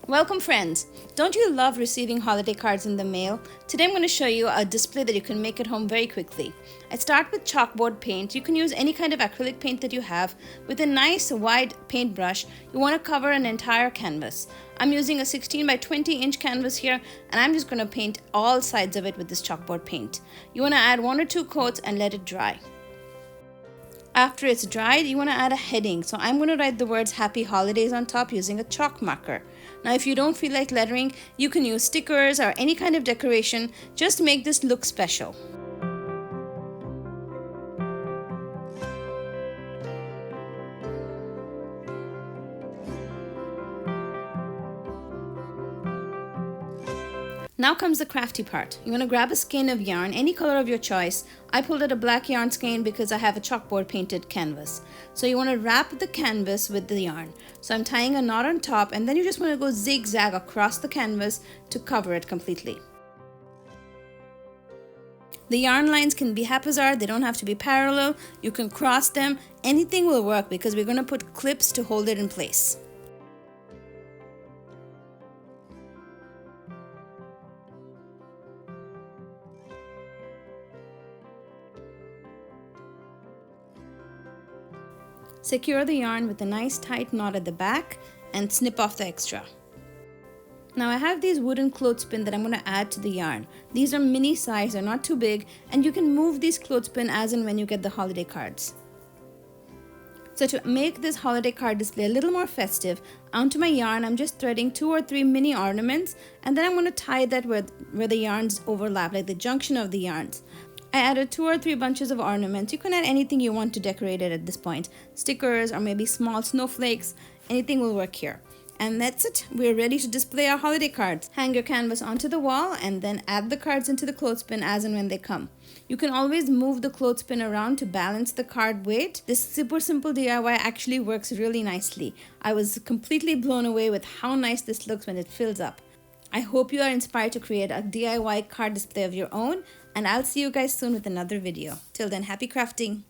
Welcome friends! Don't you love receiving holiday cards in the mail? Today I'm going to show you a display that you can make at home very quickly. I start with chalkboard paint. You can use any kind of acrylic paint that you have. With a nice wide paintbrush, you want to cover an entire canvas. I'm using a 16 by 20 inch canvas here, and I'm just going to paint all sides of it with this chalkboard paint. You want to add 1 or 2 coats and let it dry. After it's dried, you want to add a heading. So I'm going to write the words Happy Holidays on top using a chalk marker. Now if you don't feel like lettering, you can use stickers or any kind of decoration. Just make this look special. Now comes the crafty part. You want to grab a skein of yarn, any color of your choice. I pulled out a black yarn skein because I have a chalkboard painted canvas. So you want to wrap the canvas with the yarn. So I'm tying a knot on top, and then you just want to go zigzag across the canvas to cover it completely. The yarn lines can be haphazard, they don't have to be parallel. You can cross them, anything will work because we're going to put clips to hold it in place. Secure the yarn with a nice tight knot at the back and snip off the extra. Now I have these wooden clothespin that I'm going to add to the yarn. These are mini size, they're not too big, and you can move these clothespin as and when you get the holiday cards. So to make this holiday card display a little more festive, onto my yarn I'm just threading 2 or 3 mini ornaments, and then I'm going to tie that where the yarns overlap, like the junction of the yarns. I added 2 or 3 bunches of ornaments. You can add anything you want to decorate it at this point. Stickers or maybe small snowflakes, anything will work here. And that's it. We're ready to display our holiday cards. Hang your canvas onto the wall and then add the cards into the clothespin as and when they come. You can always move the clothespin around to balance the card weight. This super simple DIY actually works really nicely. I was completely blown away with how nice this looks when it fills up. I hope you are inspired to create a DIY card display of your own, and I'll see you guys soon with another video. Till then, happy crafting!